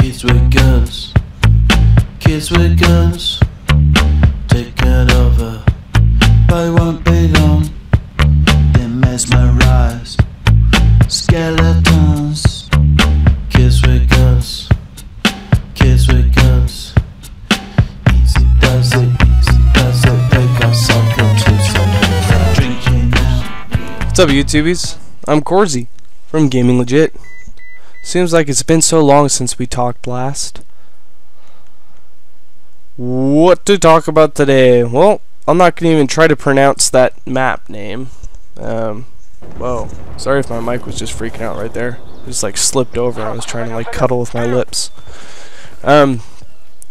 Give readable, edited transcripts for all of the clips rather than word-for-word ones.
Kids with guns, kids with guns, taken over by won't be long. They mesmerize skeletons. Kids with guns, kids with guns. Easy does it, they got something to say. Drinking now. What's up, YouTubies? I'm Corzy from GamingLegit. Seems like it's been so long since we talked last. What to talk about today? Well, I'm not going to even try to pronounce that map name. Whoa. Sorry if my mic was just freaking out right there. It just like slipped over. I was trying to like cuddle with my lips.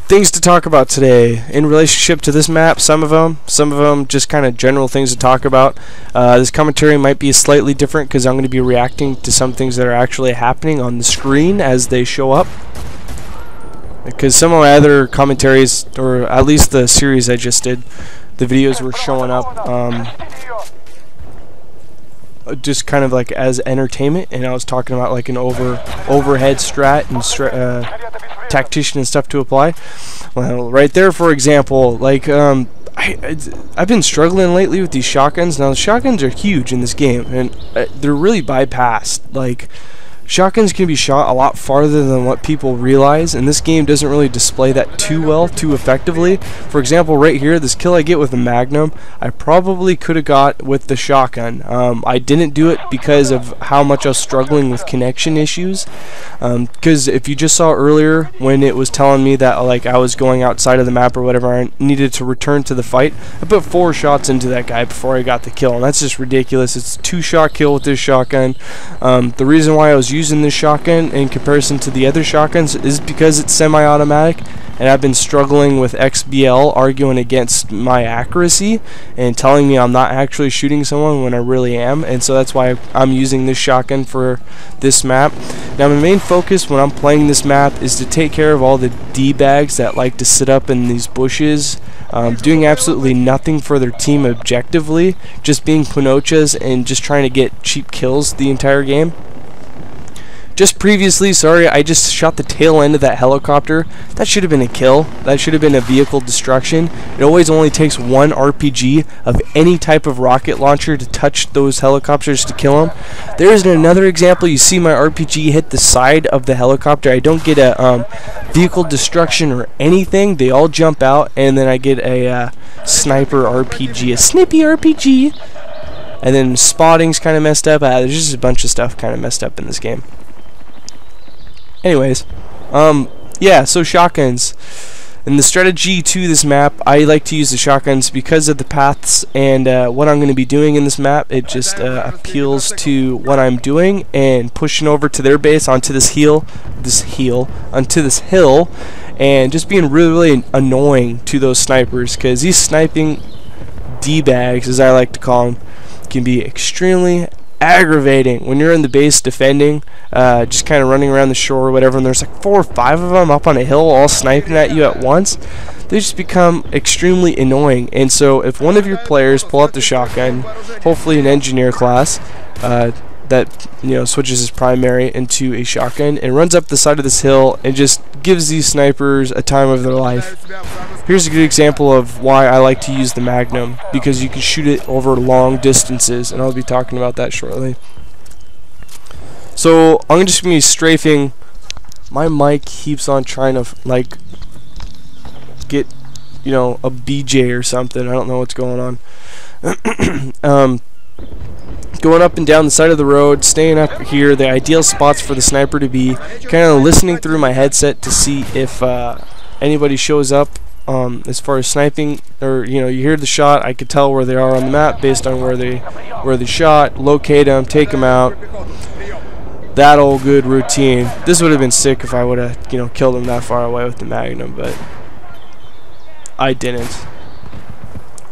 Things to talk about today in relationship to this map. Some of them just kind of general things to talk about. This commentary might be slightly different because I'm going to be reacting to some things that are actually happening on the screen as they show up. Because some of my other commentaries, or at least the series I just did, the videos were showing up just kind of like as entertainment, and I was talking about like an overhead strat and tactician and stuff to apply. Well, right there, for example, like I've been struggling lately with these shotguns. Now the shotguns are huge in this game, and they're really bypassed. Like, shotguns can be shot a lot farther than what people realize, and this game doesn't really display that too effectively. For example, right here, this kill I get with the Magnum, I probably could have got with the shotgun. I didn't do it because of how much I was struggling with connection issues. Because if you just saw earlier when it was telling me that like I was going outside of the map or whatever, I needed to return to the fight, I put 4 shots into that guy before I got the kill, and that's just ridiculous. It's a 2-shot kill with this shotgun. The reason why I was using this shotgun in comparison to the other shotguns is because it's semi-automatic, and I've been struggling with XBL arguing against my accuracy and telling me I'm not actually shooting someone when I really am, and so that's why I'm using this shotgun for this map. Now my main focus when I'm playing this map is to take care of all the D-bags that like to sit up in these bushes, doing absolutely nothing for their team objectively, just being Pinochas and just trying to get cheap kills the entire game. Just previously, sorry, I just shot the tail end of that helicopter. That should have been a kill. That should have been a vehicle destruction. It always only takes 1 RPG of any type of rocket launcher to touch those helicopters to kill them. There's another example. You see my RPG hit the side of the helicopter. I don't get a vehicle destruction or anything. They all jump out, and then I get a sniper RPG, a snippy RPG. And then spotting's kind of messed up. There's just a bunch of stuff kind of messed up in this game. Anyways, yeah, so shotguns. And the strategy to this map, I like to use the shotguns because of the paths and what I'm going to be doing in this map. It just appeals to what I'm doing and pushing over to their base onto this hill, and just being really annoying to those snipers, because these sniping D-bags, as I like to call them, can be extremely aggravating when you're in the base defending, just kind of running around the shore or whatever, and there's like 4 or 5 of them up on a hill all sniping at you at once. They just become extremely annoying. And so if one of your players pull out the shotgun, hopefully an engineer class that, you know, switches his primary into a shotgun and runs up the side of this hill and just gives these snipers a time of their life. Here's a good example of why I like to use the Magnum, because you can shoot it over long distances, and I'll be talking about that shortly. So I'm just going to be strafing. My mic keeps on trying to like get, you know, a BJ or something. I don't know what's going on. Going up and down the side of the road, staying up here, the ideal spots for the sniper to be, kind of listening through my headset to see if anybody shows up as far as sniping, or, you know, you hear the shot, I could tell where they are on the map based on where they shot, locate them, take them out. That old good routine. This would have been sick if I would have, you know, killed them that far away with the Magnum, but I didn't.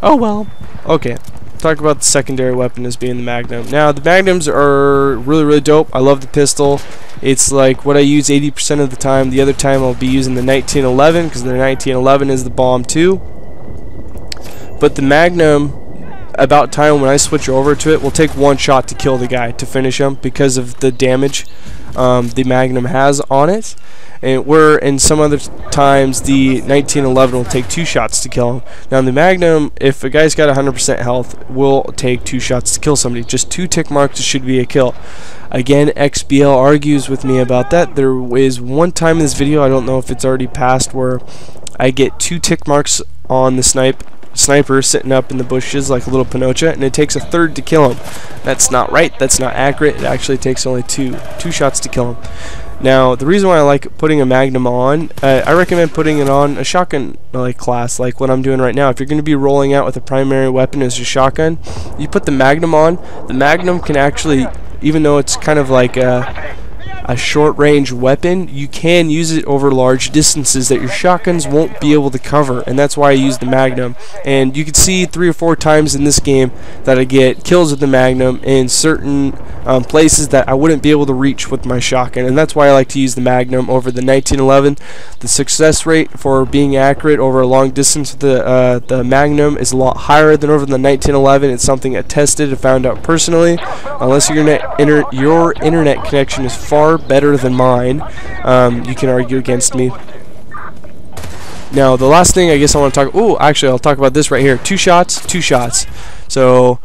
Oh well. Okay. Talk about the secondary weapon as being the Magnum. Now the Magnums are really dope. I love the pistol. It's like what I use 80% of the time. The other time I'll be using the 1911, because the 1911 is the bomb too. But the Magnum, about time when I switch over to it, will take 1 shot to kill the guy, to finish him, because of the damage. the Magnum has on it, and where in some other times the 1911 will take 2 shots to kill him. Now the Magnum, if a guy's got 100% health, will take 2 shots to kill somebody. Just 2 tick marks should be a kill. Again, XBL argues with me about that. There is one time in this video, I don't know if it's already passed, where I get 2 tick marks on the sniper sitting up in the bushes like a little Pinocha, and it takes a 3rd to kill him. That's not right. That's not accurate. It actually takes only two shots to kill him. Now, the reason why I like putting a Magnum on, I recommend putting it on a shotgun class, like what I'm doing right now. If you're going to be rolling out with a primary weapon as your shotgun, you put the Magnum on. The Magnum can actually, even though it's kind of like a short-range weapon, you can use it over large distances that your shotguns won't be able to cover, and that's why I use the Magnum. And you can see 3 or 4 times in this game that I get kills with the Magnum in certain places that I wouldn't be able to reach with my shotgun, and that's why I like to use the Magnum over the 1911. The success rate for being accurate over a long distance with the Magnum is a lot higher than over the 1911. It's something I tested and found out personally. Unless your internet connection is far better than mine, you can argue against me. Now, the last thing I guess I want to talk. Oh, actually, I'll talk about this right here. 2 shots, 2 shots. So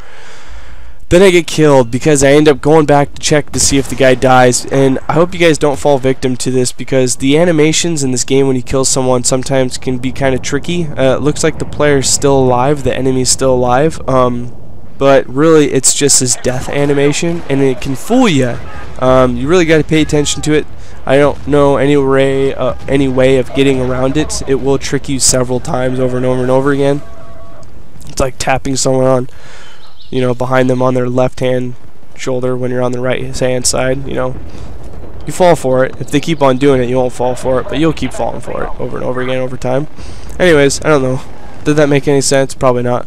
then I get killed because I end up going back to check to see if the guy dies. And I hope you guys don't fall victim to this, because the animations in this game when you kill someone sometimes can be kind of tricky. It looks like the player's still alive, the enemy's still alive. But really it's just his death animation, and it can fool you. You really got to pay attention to it. I don't know any way of getting around it. It will trick you several times over and over and over again. It's like tapping someone on, behind them on their left hand shoulder when you're on the right hand side. You fall for it. If they keep on doing it, you won't fall for it, but you'll keep falling for it over and over again over time. Anyways, I don't know. Did that make any sense? Probably not.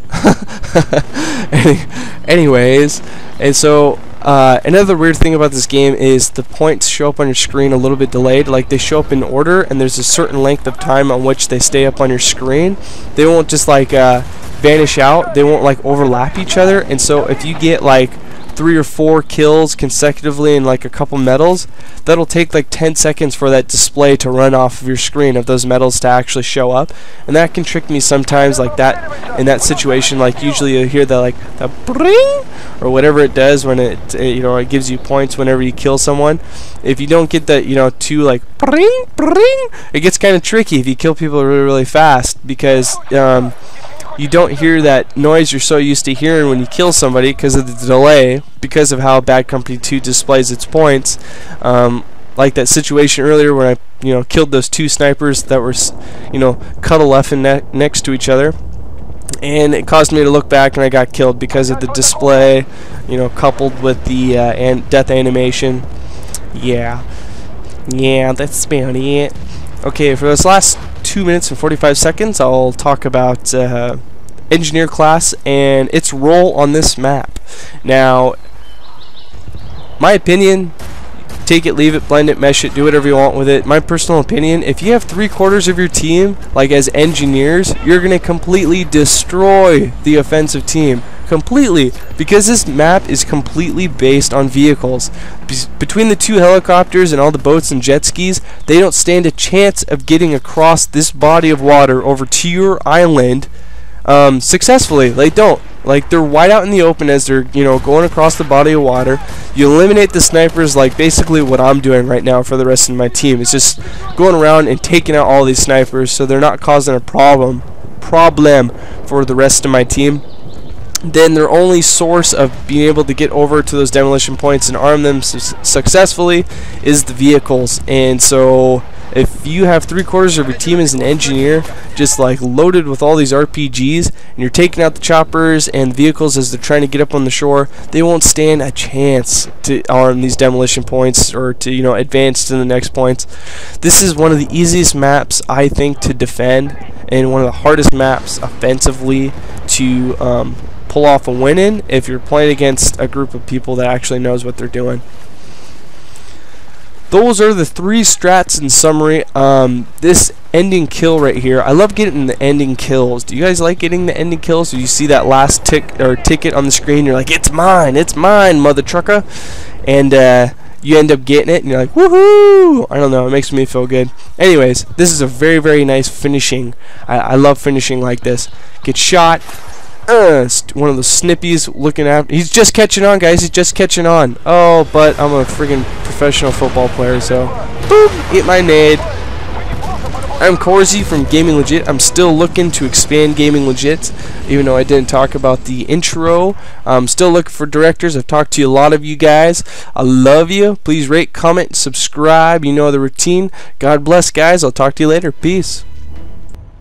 Anyways, and so another weird thing about this game is the points show up on your screen a little bit delayed. Like, they show up in order, and there's a certain length of time on which they stay up on your screen. They won't just like vanish out. They won't like overlap each other. And so if you get like 3 or 4 kills consecutively and like a couple medals, that'll take like 10 seconds for that display to run off of your screen of those medals to actually show up, and that can trick me sometimes like that. In that situation, like usually you hear that like the bring or whatever it does when it gives you points whenever you kill someone. If you don't get that 2 like bring, it gets kind of tricky if you kill people really, really fast, because you don't hear that noise you're so used to hearing when you kill somebody because of the delay, because of how Bad Company 2 displays its points. Like that situation earlier when I killed those 2 snipers that were cuddle effing next to each other, and it caused me to look back and I got killed because of the display, coupled with the death animation. Yeah, that's about it. Okay, for this last 2 minutes and 45 seconds, I'll talk about engineer class and its role on this map. Now, my opinion, take it, leave it, blend it, mesh it, do whatever you want with it. My personal opinion, if you have 3/4 of your team, like as engineers, you're going to completely destroy the offensive team. Completely, because this map is completely based on vehicles. Between the 2 helicopters and all the boats and jet skis, they don't stand a chance of getting across this body of water over to your island successfully. They don't. Like, they're wide out in the open as they're going across the body of water. You eliminate the snipers, like basically what I'm doing right now for the rest of my team. It's just going around and taking out all these snipers, so they're not causing a problem for the rest of my team. Then their only source of being able to get over to those demolition points and arm them successfully is the vehicles. And so if you have 3/4 of your team as an engineer, just like loaded with all these RPGs, and you're taking out the choppers and vehicles as they're trying to get up on the shore, they won't stand a chance to arm these demolition points or to advance to the next points. This is one of the easiest maps, I think, to defend, and one of the hardest maps offensively to pull off a win in if you're playing against a group of people that actually knows what they're doing. Those are the 3 strats in summary. This ending kill right here, I love getting the ending kills. Do you guys like getting the ending kills? Do you see that last ticket on the screen? You're like, it's mine, mother trucker. And you end up getting it and you're like, woohoo! I don't know, it makes me feel good. Anyways, this is a very, very nice finishing. I love finishing like this. Get shot. One of those snippies looking after. He's just catching on, guys. He's just catching on. Oh, but I'm a friggin' professional football player, so boom, eat my nade. I'm Corsi from GamingLegit. I'm still looking to expand GamingLegit, even though I didn't talk about the intro. I'm still looking for directors. I've talked to a lot of you guys. I love you. Please rate, comment, subscribe. You know the routine. God bless, guys. I'll talk to you later. Peace.